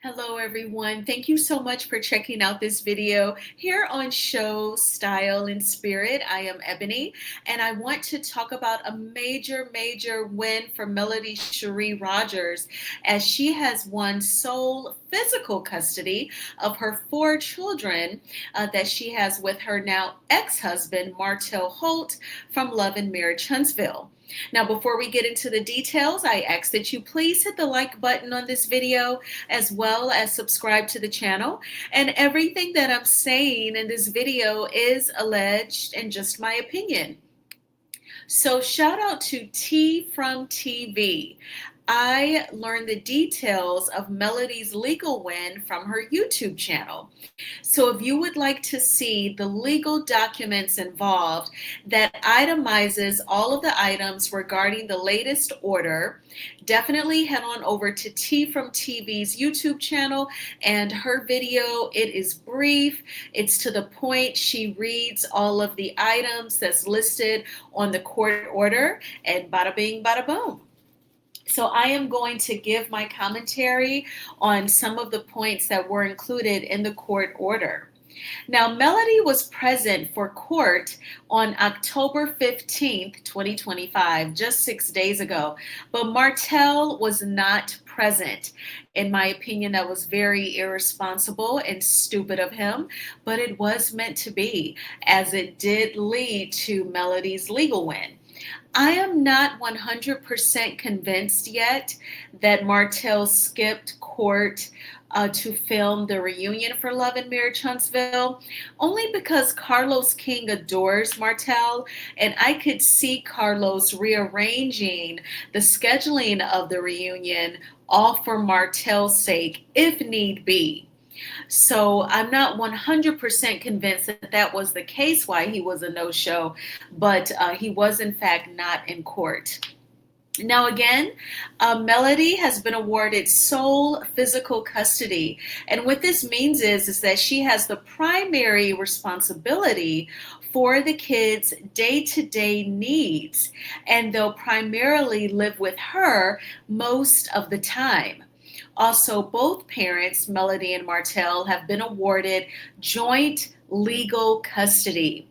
Hello, everyone. Thank you so much for checking out this video here on Show Style and Spirit. I am Ebony, and I want to talk about a major win for Melody Shari Rogers as she has won sole physical custody of her four children that she has with her now ex-husband, Martell Holt from Love and Marriage Huntsville. Now, before we get into the details, I ask that you please hit the like button on this video as well as subscribe to the channel. And everything that I'm saying in this video is alleged and just my opinion. So shout out to T from TV. I learned the details of Melody's legal win from her YouTube channel. So if you would like to see the legal documents involved that itemizes all of the items regarding the latest order, definitely head on over to T from TV's YouTube channel and her video. It is brief, it's to the point. She reads all of the items that's listed on the court order, and bada bing, bada boom. So I am going to give my commentary on some of the points that were included in the court order. Now, Melody was present for court on October 15th, 2025, just 6 days ago, but Martell was not present. In my opinion, that was very irresponsible and stupid of him, but it was meant to be, as it did lead to Melody's legal win. I am not 100% convinced yet that Martell skipped court to film the reunion for Love and Marriage Huntsville, only because Carlos King adores Martell, and I could see Carlos rearranging the scheduling of the reunion all for Martell's sake, if need be. So I'm not 100% convinced that that was the case why he was a no-show, but he was in fact not in court. Now again, Melody has been awarded sole physical custody. And what this means is that she has the primary responsibility for the kids' day-to-day needs, and they'll primarily live with her most of the time. Also, both parents, Melody and Martell, have been awarded joint legal custody.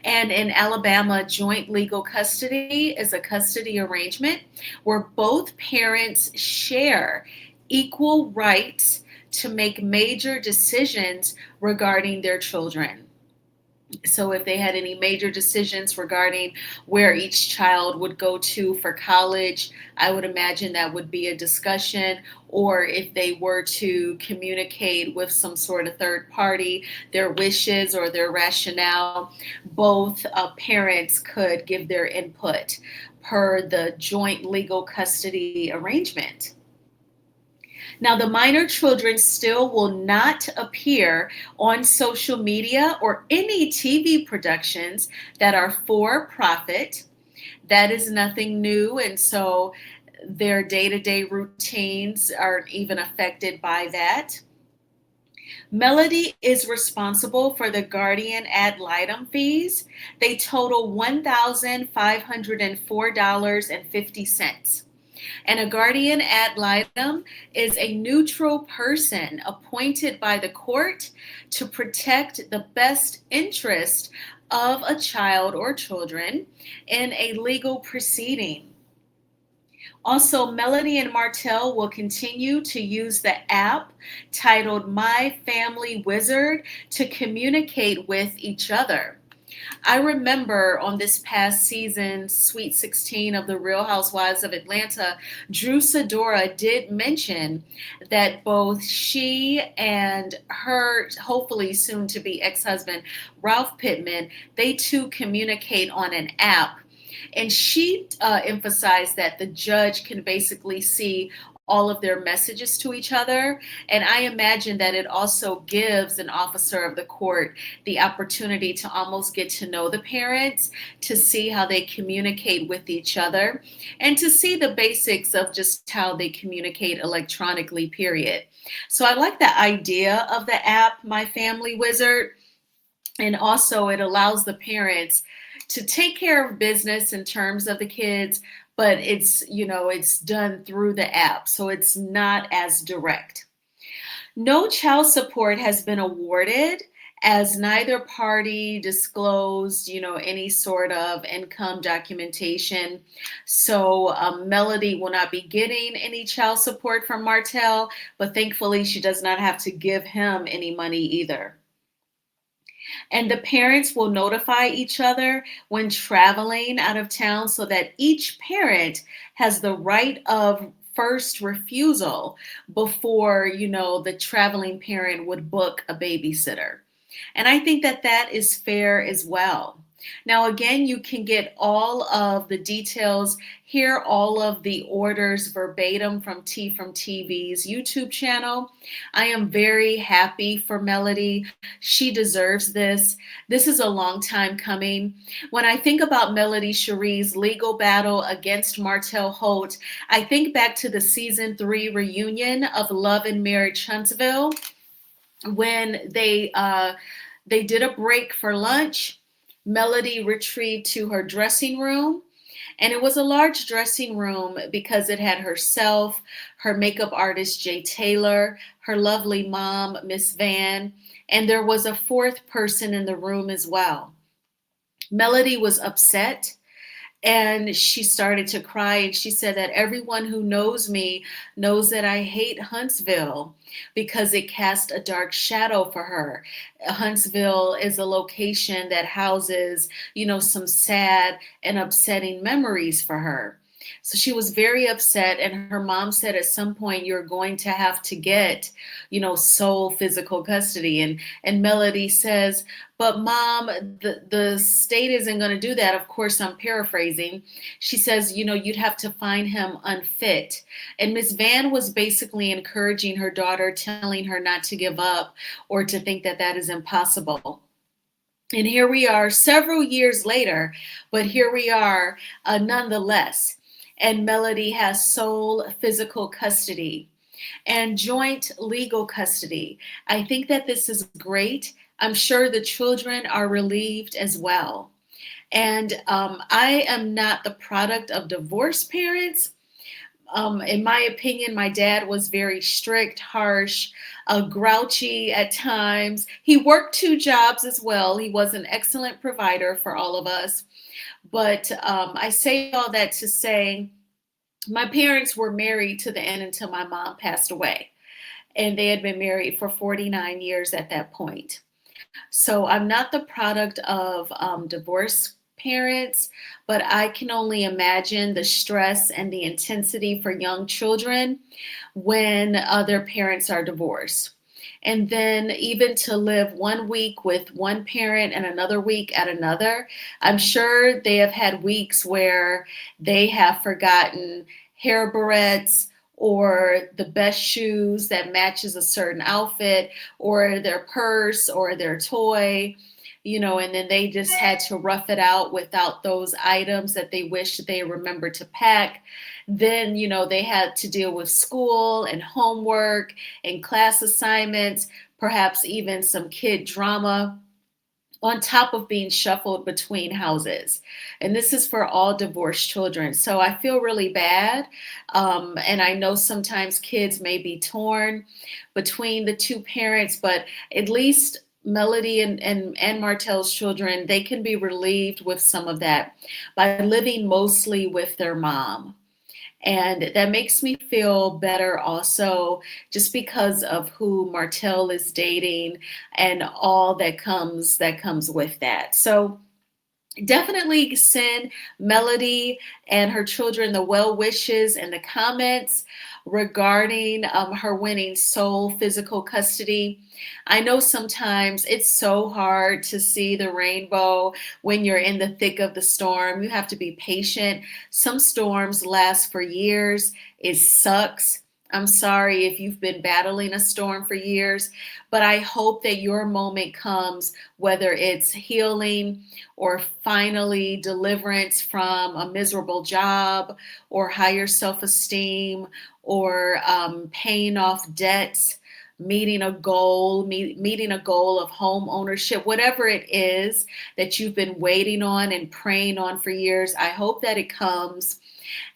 And in Alabama, joint legal custody is a custody arrangement where both parents share equal rights to make major decisions regarding their children. So if they had any major decisions regarding where each child would go to for college, I would imagine that would be a discussion. Or if they were to communicate with some sort of third party, their wishes or their rationale, both parents could give their input per the joint legal custody arrangement. Now, the minor children still will not appear on social media or any TV productions that are for profit. That is nothing new, and so their day-to-day routines aren't even affected by that. Melody is responsible for the guardian ad litem fees. They total $1,504.50. And a guardian ad litem is a neutral person appointed by the court to protect the best interest of a child or children in a legal proceeding. Also, Melody and Martell will continue to use the app titled My Family Wizard to communicate with each other. I remember on this past season, Sweet 16 of The Real Housewives of Atlanta, Drew Sidora did mention that both she and her hopefully soon to be ex-husband, Ralph Pittman, they too communicate on an app. And she emphasized that the judge can basically see all of their messages to each other. And I imagine that it also gives an officer of the court the opportunity to almost get to know the parents, to see how they communicate with each other, and to see the basics of just how they communicate electronically, period. So I like the idea of the app, My Family Wizard. And also it allows the parents to take care of business in terms of the kids, but it's done through the app, so it's not as direct. No child support has been awarded as neither party disclosed, any sort of income documentation. So Melody will not be getting any child support from Martell, but thankfully she does not have to give him any money either. And the parents will notify each other when traveling out of town so that each parent has the right of first refusal before, the traveling parent would book a babysitter. And I think that that is fair as well. Now, again, you can get all of the details, hear all of the orders verbatim from TV's YouTube channel. I am very happy for Melody. She deserves this. This is a long time coming. When I think about Melody Shari's legal battle against Martell Holt, I think back to the season 3 reunion of Love and Marriage Huntsville when they did a break for lunch. Melody retreated to her dressing room, and it was a large dressing room because it had herself, her makeup artist Jay Taylor, her lovely mom, Miss Van, and there was a fourth person in the room as well. Melody was upset and she started to cry, and she said that everyone who knows me knows that I hate Huntsville because it cast a dark shadow for her. Huntsville is a location that houses, some sad and upsetting memories for her. So she was very upset, and her mom said at some point you're going to have to get, sole physical custody. And Melody says, but mom, the state isn't going to do that. Of course, I'm paraphrasing. She says, you'd have to find him unfit. And Miss Van was basically encouraging her daughter, telling her not to give up or to think that that is impossible. And here we are several years later, but here we are nonetheless. And Melody has sole physical custody and joint legal custody. I think that this is great. I'm sure the children are relieved as well. And I am not the product of divorced parents. In my opinion, my dad was very strict, harsh, grouchy at times. He worked 2 jobs as well. He was an excellent provider for all of us. But I say all that to say my parents were married to the end until my mom passed away. And they had been married for 49 years at that point. So I'm not the product of divorced parents, but I can only imagine the stress and the intensity for young children when their parents are divorced. And then even to live 1 week with one parent and another week at another, I'm sure they have had weeks where they have forgotten hair barrettes or the best shoes that matches a certain outfit or their purse or their toy, and then they just had to rough it out without those items that they wish they remembered to pack. Then, they had to deal with school and homework and class assignments, perhaps even some kid drama on top of being shuffled between houses. And this is for all divorced children. So I feel really bad. And I know sometimes kids may be torn between the two parents, but at least Melody and Martell's children, they can be relieved with some of that by living mostly with their mom. And that makes me feel better also, just because of who Martell is dating and all that comes with that. So definitely send Melody and her children the well wishes and the comments regarding her winning sole physical custody. I know sometimes it's so hard to see the rainbow when you're in the thick of the storm. You have to be patient. Some storms last for years. It sucks. I'm sorry if you've been battling a storm for years, but I hope that your moment comes, whether it's healing or finally deliverance from a miserable job or higher self esteem or paying off debts. meeting a goal of home ownership, whatever it is that you've been waiting on and praying on for years. I hope that it comes.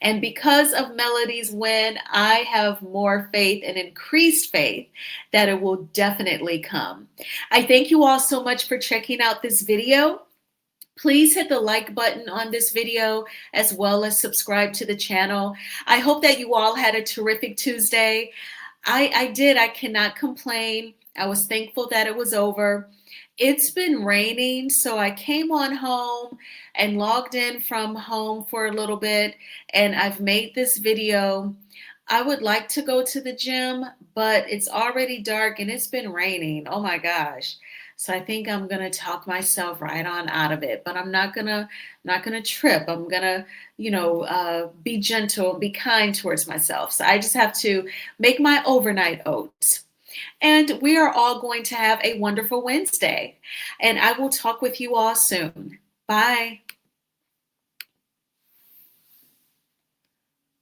And because of Melody's win, I have more faith and increased faith that it will definitely come. I thank you all so much for checking out this video. Please hit the like button on this video as well as subscribe to the channel. I hope that you all had a terrific Tuesday. I did. I cannot complain. I was thankful that it was over. It's been raining, so I came on home and logged in from home for a little bit, and I've made this video. I would like to go to the gym, but it's already dark and it's been raining. Oh my gosh. So I think I'm gonna talk myself right on out of it, but I'm not gonna trip. I'm gonna, be gentle and be kind towards myself. So I just have to make my overnight oats. And we are all going to have a wonderful Wednesday. And I will talk with you all soon. Bye.